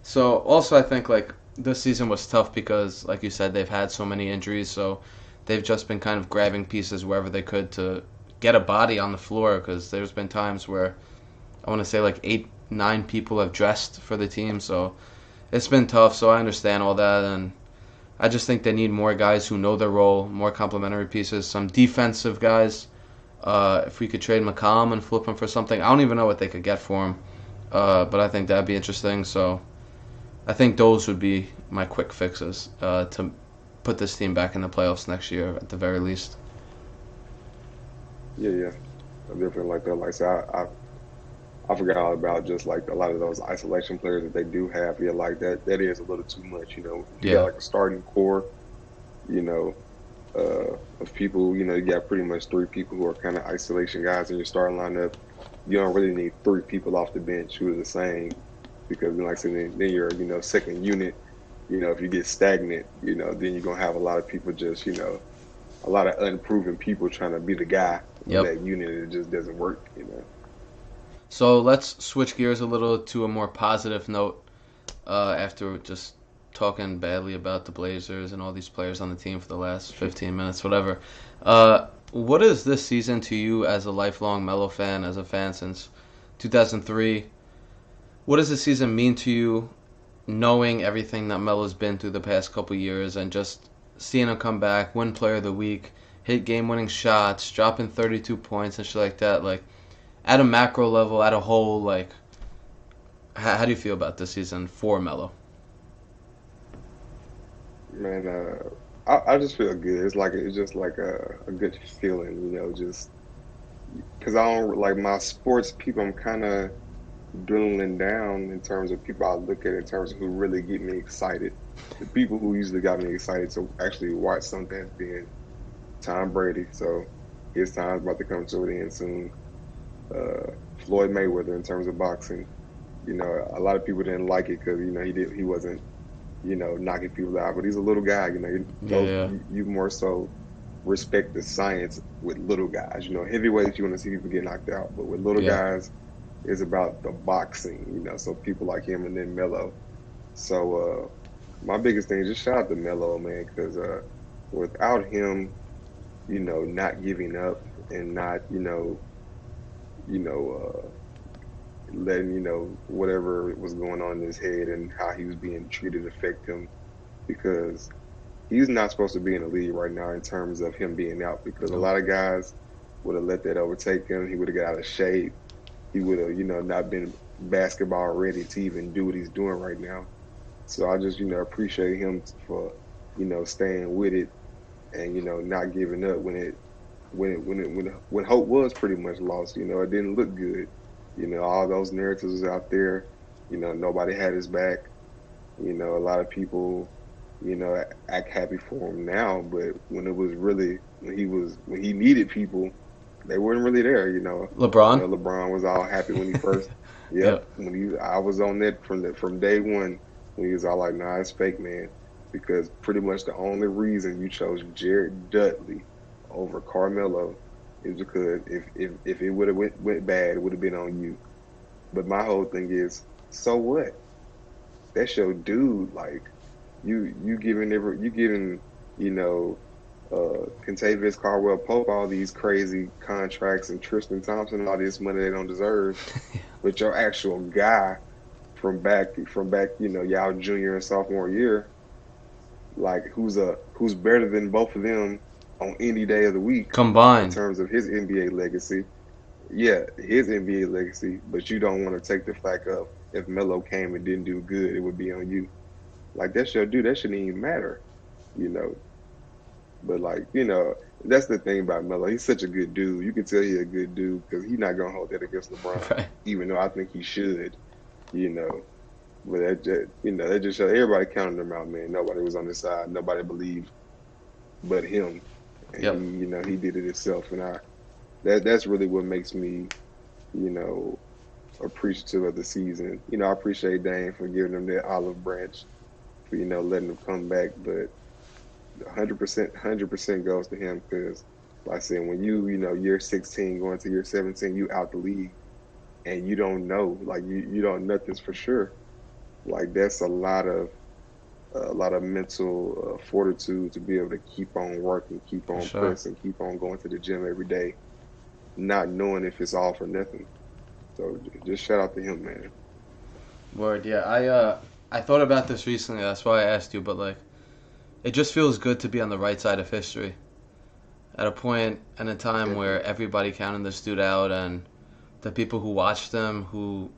A: So also I think like this season was tough because, like you said, they've had so many injuries. So they've just been kind of grabbing pieces wherever they could to get a body on the floor. Because there's been times where I want to say like 8, 9 people have dressed for the team. So it's been tough. So I understand all that, and I just think they need more guys who know their role, more complementary pieces, some defensive guys. If we could trade McCollum and flip him for something, I don't even know what they could get for him. But I think that'd be interesting. So I think those would be my quick fixes to put this team back in the playoffs next year at the very least.
B: Yeah. I definitely like that. Like I said, I forgot all about just like a lot of those isolation players that they do have. Yeah, like that is a little too much. You got like a starting core, you know, of people. You got pretty much 3 people who are kind of isolation guys in your starting lineup. You don't really need 3 people off the bench who are the same, because like I said, then your second unit, if you get stagnant, then you're gonna have a lot of people just a lot of unproven people trying to be the guy in that unit, and it just doesn't work.
A: So let's switch gears a little to a more positive note after just talking badly about the Blazers and all these players on the team for the last 15 minutes, whatever. What is this season to you as a lifelong Melo fan, as a fan since 2003? What does this season mean to you, knowing everything that Melo's been through the past couple years and just seeing him come back, win Player of the Week, hit game-winning shots, dropping 32 points and shit like that? Like, at a macro level, at a whole, like, how do you feel about this season for Melo?
B: Man, I just feel good. It's just like a good feeling, just because I don't like my sports people. I'm kind of dwindling down in terms of people I look at in terms of who really get me excited. The people who usually got me excited to actually watch something has been Tom Brady. So his time's about to come to an end soon. Floyd Mayweather in terms of boxing. A lot of people didn't like it because he wasn't knocking people out, but he's a little guy. You more so respect the science with little guys. Heavyweights, you want to see people get knocked out, but with little guys, it's about the boxing. So people like him, and then Melo. So my biggest thing is just shout out to Melo, man, because without him, not giving up and not letting whatever was going on in his head and how he was being treated affect him, because he's not supposed to be in the league right now in terms of him being out, because a lot of guys would have let that overtake him. He would have got out of shape. He would have not been basketball ready to even do what he's doing right now. So I just appreciate him for staying with it and not giving up when when hope was pretty much lost. It didn't look good. All those narratives was out there. Nobody had his back. A lot of people, act happy for him now, but when it was really when he needed people, they weren't really there.
A: LeBron.
B: LeBron was all happy when he first. Yep,
A: Yep.
B: I was on that from day one when he was all like, "Nah, it's fake, man," because pretty much the only reason you chose Jared Dudley over Carmelo is because if it would have went bad, it would have been on you. But my whole thing is, so what? That's your dude. Like you giving you know Contavious Caldwell Pope all these crazy contracts and Tristan Thompson all this money they don't deserve, but your actual guy from back y'all junior and sophomore year, like who's better than both of them on any day of the week in
A: Combined.
B: terms of his NBA legacy. Yeah, his NBA legacy, but you don't want to take the fact of if Melo came and didn't do good, it would be on you. Like that's your dude. That shouldn't even matter, you know. But like that's the thing about Melo. He's such a good dude. You can tell he's a good dude because he's not gonna hold that against LeBron,
A: Right.
B: even though I think he should. You know, but that just shows everybody counted him out, man. Nobody was on his side. Nobody believed but him, and he
A: Yep.
B: he did it himself. And that's really what makes me you know appreciative of the season. I appreciate Dane for giving them that olive branch for letting them come back, but 100% goes to him because, like I said, when year 16 going to year 17, you out the league and you don't know, like you don't nothing's for sure. Like that's a lot of mental fortitude to be able to keep on working, keep
A: For
B: on
A: sure.
B: pressing, keep on going to the gym every day, not knowing if it's all for nothing. So just shout out to him, man.
A: Word. Yeah. I thought about this recently. That's why I asked you. But like, it just feels good to be on the right side of history at a point and a time where
B: Definitely.
A: everybody counted this dude out, and the people who watched him, who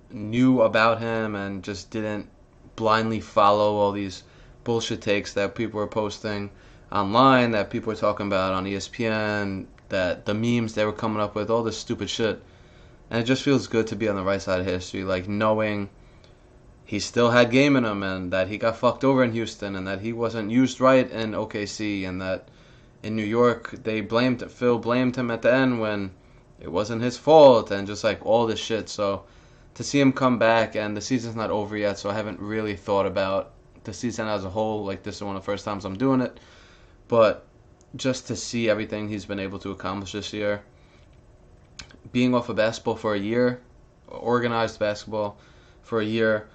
A: knew about him, and just didn't blindly follow all these bullshit takes that people were posting online, that people were talking about on ESPN, that the memes they were coming up with, all this stupid shit. And it just feels good to be on the right side of history, like knowing he still had game in him, and that he got fucked over in Houston, and that he wasn't used right in OKC, and that in New York Phil blamed him at the end when it wasn't his fault, and just like all this shit. So to see him come back, and the season's not over yet, so I haven't really thought about the season as a whole. Like this is one of the first times I'm doing it, but just to see everything he's been able to accomplish this year, being off of basketball for a year, organized basketball for a year,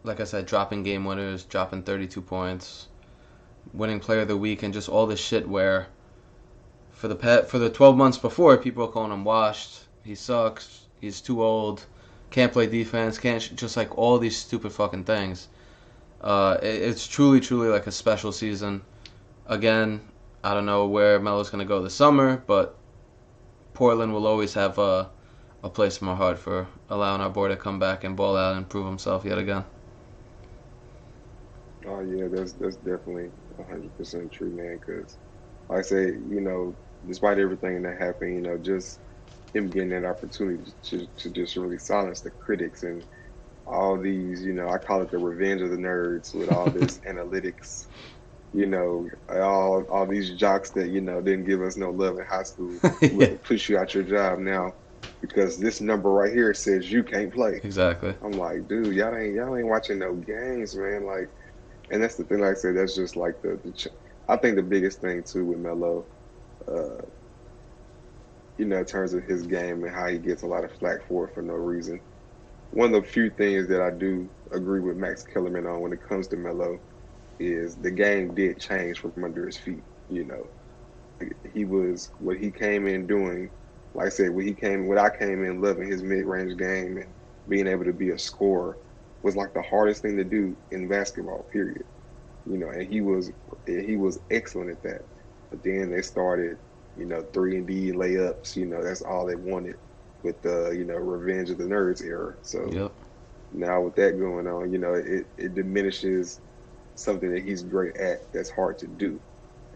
A: like I said, dropping game winners, dropping 32 points, winning player of the week, and just all this shit where for the 12 months before, people are calling him washed. He sucks. He's too old. Can't play defense. Can't just like all these stupid fucking things. It's truly, truly like a special season. Again, I don't know where Melo's gonna go this summer, but Portland will always have a place in my heart for allowing our boy to come back and ball out and prove himself yet again.
B: Oh yeah, that's definitely 100% true, man. Because like I say, despite everything that happened, just him getting that opportunity to just really silence the critics and all these, I call it the revenge of the nerds with all this analytics, all these jocks that, didn't give us no love in high school, look
A: Yeah,
B: to push you out your job now because this number right here says you can't play.
A: exactly.
B: I'm like, dude, y'all ain't watching no games, man. Like, and that's the thing, like I said, that's just like I think the biggest thing too with Melo, uh, in terms of his game and how he gets a lot of flack for no reason. One of the few things that I do agree with Max Kellerman on when it comes to Melo is the game did change from under his feet. He was what he came in doing. Like I said, what I came in loving his mid-range game and being able to be a scorer was like the hardest thing to do in basketball. Period. And he was excellent at that. But then they started, 3-and-D layups. That's all they wanted with the Revenge of the Nerds era. So
A: Yep.
B: now with that going on, it diminishes something that he's great at. That's hard to do.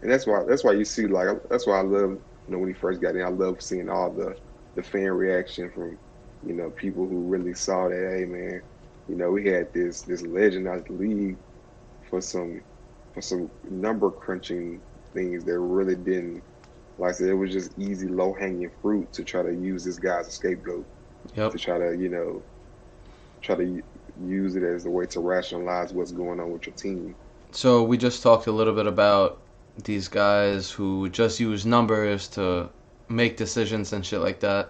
B: And that's why you see like that's why I love when he first got in. I love seeing all the fan reaction from people who really saw that. Hey man, we had this legend out of the league for some number crunching things that really didn't. Like I said, it was just easy, low hanging fruit to try to use this guy as a scapegoat,
A: Yep.
B: to try to use it as a way to rationalize what's going on with your team.
A: So we just talked a little bit about these guys who just use numbers to make decisions and shit like that.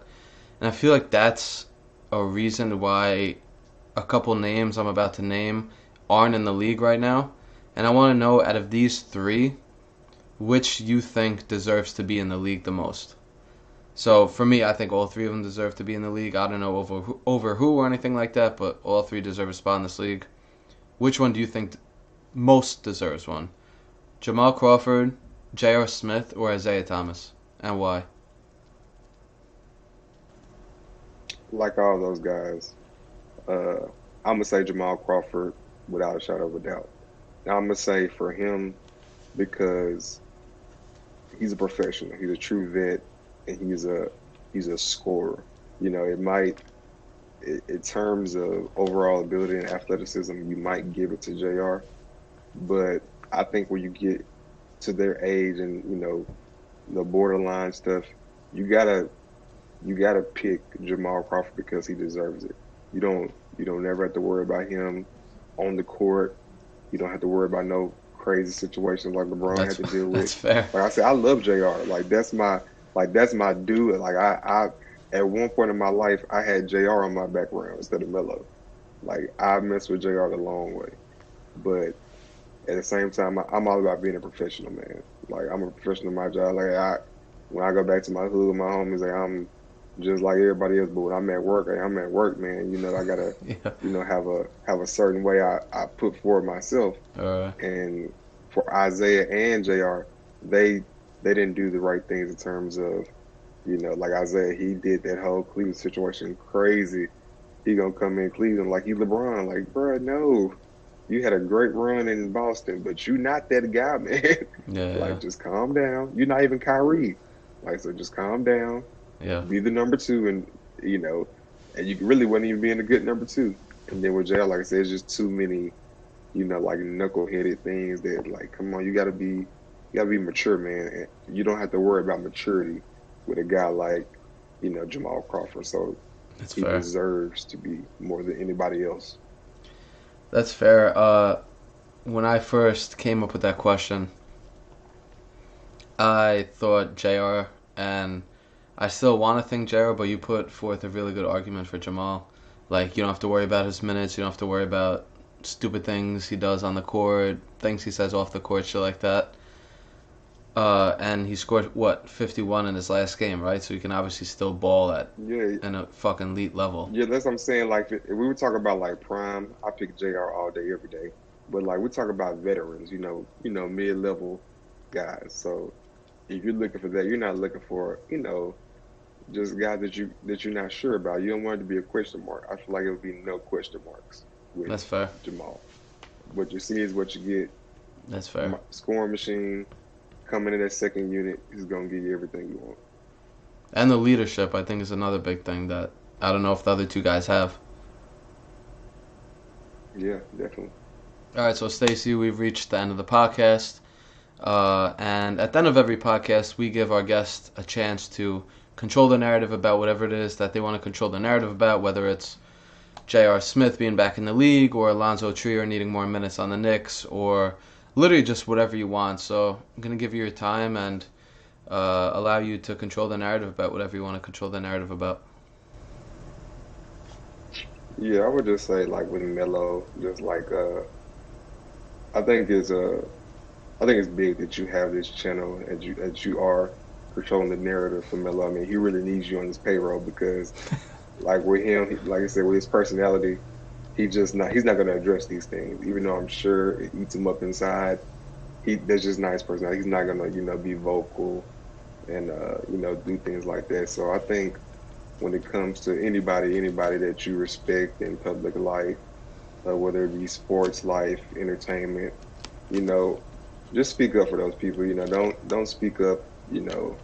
A: And I feel like that's a reason why a couple names I'm about to name aren't in the league right now. And I want to know, out of these three, which you think deserves to be in the league the most. So for me, I think all three of them deserve to be in the league. I don't know over who or anything like that, but all three deserve a spot in this league. Which one do you think most deserves one? Jamal Crawford, J.R. Smith, or Isaiah Thomas? And why?
B: Like all those guys, I'm gonna say Jamal Crawford without a shadow of a doubt. Now I'm gonna say for him because he's a professional, he's a true vet, and he's a scorer. It might in terms of overall ability and athleticism, you might give it to Jr. But I think when you get to their age and the borderline stuff, you gotta pick Jamal Crawford because he deserves it. You don't never have to worry about him on the court. You don't have to worry about no crazy situations like LeBron had
A: That's
B: to deal
A: that's
B: with.
A: fair.
B: Like I said, I love JR. Like that's my dude. Like I at one point in my life I had JR on my background instead of Melo. Like I messed with JR the long way. But at the same time, I'm all about being a professional, man. Like I'm a professional in my job. Like when I go back to my hood, my homies, like I'm just like everybody else. But when I'm at work, like, I'm at work, man. I gotta,
A: Yeah.
B: have a certain way I put forward myself.
A: Uh,
B: And for Isaiah and Jr., they they didn't do the right things in terms of, like Isaiah, he did that whole Cleveland situation crazy. He gonna come in Cleveland like he LeBron, like, bro, no. You had a great run in Boston, but you not that guy, man.
A: yeah.
B: Like, just calm down. You're not even Kyrie. Like, so just calm down.
A: Yeah.
B: Be the number two, and you know, and you really wasn't even being a good number two. And then with Jay, like I said, it's just too many, like knuckleheaded things that, like, come on, you gotta be mature, man. And you don't have to worry about maturity with a guy like, Jamal Crawford. So
A: That's
B: he
A: fair.
B: deserves to be more than anybody else.
A: That's fair. When I first came up with that question, I thought JR, and I still want to think JR, but you put forth a really good argument for Jamal. Like, you don't have to worry about his minutes, you don't have to worry about stupid things he does on the court, things he says off the court, shit like that. And he scored, what, 51 in his last game, right? So he can obviously still ball at
B: Yeah,
A: an a fucking elite level.
B: yeah, that's what I'm saying. Like, if we were talking about like prime, I pick JR all day, every day. But like we talk about veterans, mid-level guys. So if you're looking for that, you're not looking for, just guys that you're not sure about. You don't want it to be a question mark. I feel like it would be no question marks with
A: That's fair.
B: Jamal. What you see is what you get.
A: That's fair.
B: Scoring machine coming in that second unit, he's gonna give you everything you want.
A: And the leadership, I think, is another big thing that I don't know if the other two guys have.
B: Yeah, definitely.
A: All right, so Stacey, we've reached the end of the podcast. And at the end of every podcast, we give our guests a chance to control the narrative about whatever it is that they want to control the narrative about, whether it's J.R. Smith being back in the league, or Alonzo Trier needing more minutes on the Knicks, or literally just whatever you want. So I'm going to give you your time and allow you to control the narrative about whatever you want to control the narrative about.
B: Yeah, I would just say like with Melo, just like I think it's I think it's big that you have this channel and you are controlling the narrative for Melo. I mean, he really needs you on his payroll because, like with him, like I said, with his personality, he's not going to address these things. Even though I'm sure it eats him up inside, that's just not his personality. He's not going to be vocal and do things like that. So I think when it comes to anybody that you respect in public life, whether it be sports life, entertainment, you know, just speak up for those people. Don't speak up. You know,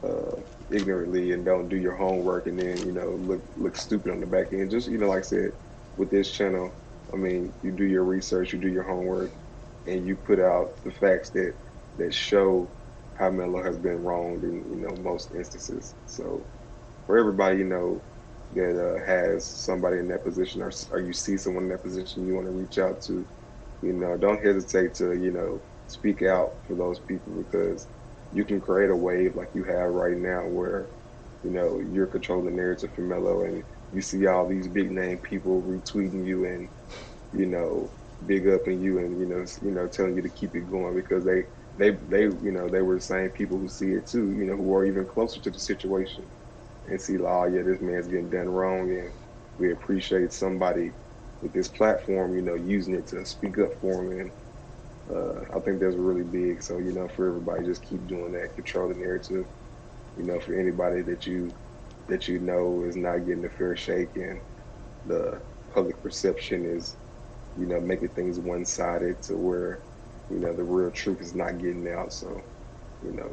B: uh, ignorantly and don't do your homework and then look stupid on the back end. Just like I said, with this channel, I mean, you do your research, you do your homework, and you put out the facts that show how Melo has been wronged in most instances. So for everybody that has somebody in that position, or you see someone in that position you want to reach out to, don't hesitate to speak out for those people, because you can create a wave like you have right now where you're controlling the narrative for Melo, and you see all these big name people retweeting you and you know big upping you, and telling you to keep it going, because they were the same people who see it too, who are even closer to the situation and see, like, oh yeah, this man's getting done wrong, and we appreciate somebody with this platform using it to speak up for him. And I think that's really big. So for everybody, just keep doing that, control the narrative. For anybody that is not getting a fair shake, and the public perception is making things one-sided to where the real truth is not getting out. So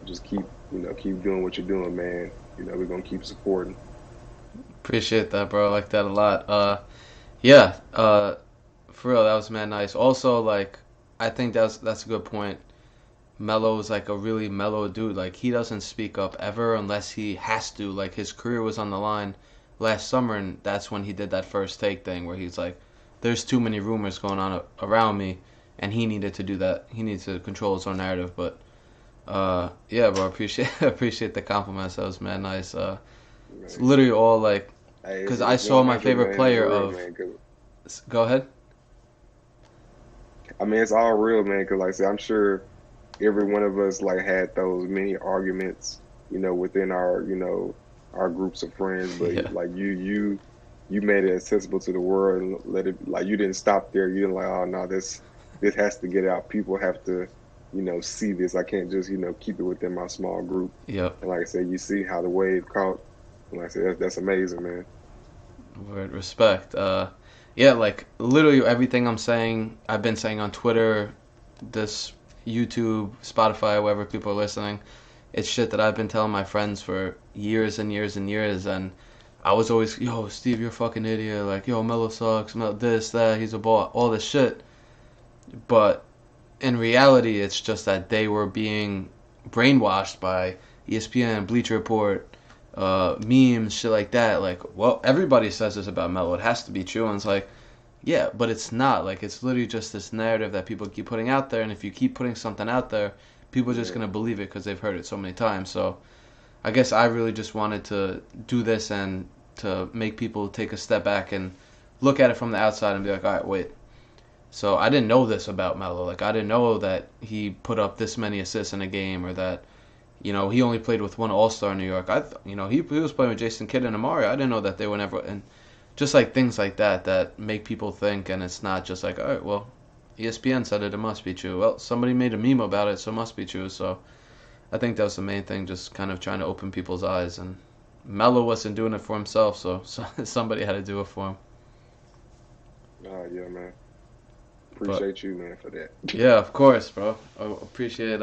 B: just keep doing what you're doing, man. We're gonna keep supporting.
A: Appreciate that, bro. I like that a lot. Yeah. For real, that was mad nice. Also, like, I think that's a good point. Melo's like a really mellow dude. Like, he doesn't speak up ever unless he has to. Like, his career was on the line last summer, and that's when he did that first take thing where he's like, "There's too many rumors going on around me," and he needed to do that. He needed to control his own narrative. But yeah, bro, appreciate appreciate the compliments. That was mad nice. It's
B: Man.
A: literally all like,
B: Hey,
A: because I
B: it's
A: saw my
B: 100,
A: favorite
B: man. It's
A: player
B: real,
A: of.
B: man. Cause
A: Go ahead.
B: I mean, it's all real, man. Cause like I said, I'm sure every one of us like had those many arguments, within our groups of friends. But
A: Yeah.
B: like you made it accessible to the world and let it, like, you didn't stop there. You didn't like, oh no, this has to get out. People have to see this. I can't just keep it within my small group.
A: Yep.
B: And like I said, you see how the wave caught. And like I said, that's amazing, man.
A: Word, respect. Yeah, like literally everything I've been saying on Twitter, this YouTube, Spotify, wherever people are listening, it's shit that I've been telling my friends for years and years and years. And I was always, yo, Steve, you're a fucking idiot. Like, yo, Melo sucks. Melo this, that, he's a ball, all this shit. But in reality, it's just that they were being brainwashed by ESPN, Bleacher Report, memes, shit like that. Like, well, everybody says this about Melo. It has to be true. And it's like, yeah, but it's not. Like, it's literally just this narrative that people keep putting out there. And if you keep putting something out there, people are just
B: Yeah,
A: going to believe it because they've heard it so many times. So I guess I really just wanted to do this and to make people take a step back and look at it from the outside and be like, all right, wait. So I didn't know this about Melo. Like, I didn't know that he put up this many assists in a game, or that he only played with one All Star in New York. He was playing with Jason Kidd and Amari. I didn't know that they were never, and just like things like that that make people think, and it's not just like, all right, well, ESPN said it, it must be true. Well, somebody made a meme about it, so it must be true. So I think that was the main thing, just kind of trying to open people's eyes. And Melo wasn't doing it for himself, so somebody had to do it for him.
B: yeah, man.
A: But
B: Appreciate you, man, for that.
A: yeah, of course, bro. I appreciate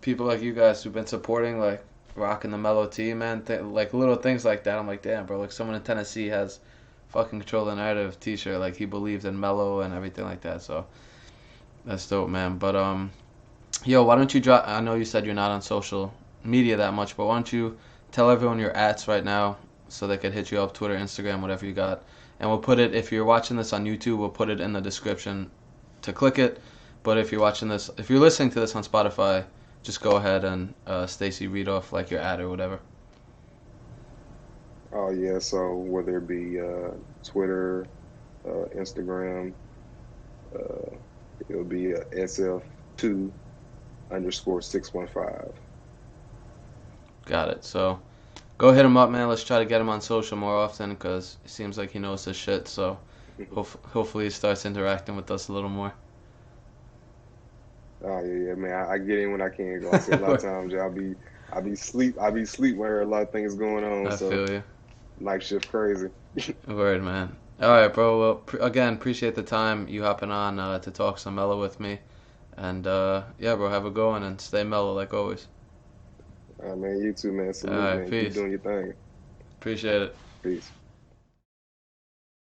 A: people like you guys who've been supporting, like rocking the Mellow team, man. Like little things like that. I'm like, damn, bro. Like someone in Tennessee has fucking Control the Narrative T-shirt. Like he believes in Mellow and everything like that. So that's dope, man. But yo, why don't you drop? I know you said you're not on social media that much, but why don't you tell everyone your ats right now so they could hit you up, Twitter, Instagram, whatever you got, and we'll put it. If you're watching this on YouTube, we'll put it in the description to click it. But if you're listening to this on Spotify, just go ahead and Stacey read off like your ad or whatever.
B: Oh yeah, so whether it be Twitter, Instagram, uh, it'll be SF2 underscore 615.
A: Got it. So go hit him up, man. Let's try to get him on social more often because it seems like he knows his shit. So hopefully he starts interacting with us a little more.
B: Oh yeah, yeah, man. I get in when I can go. I say a lot of times, yeah, I be sleep when there are a lot of things going on.
A: I
B: So
A: feel you.
B: night shift crazy.
A: Word, man. All right, bro. Well, again, appreciate the time you hopping on to talk some Mellow with me. And yeah, bro, have a good one and stay mellow like always.
B: All right, man. You too, man.
A: All
B: Salute,
A: right,
B: man. Keep
A: peace.
B: doing your thing.
A: Appreciate it.
B: Peace.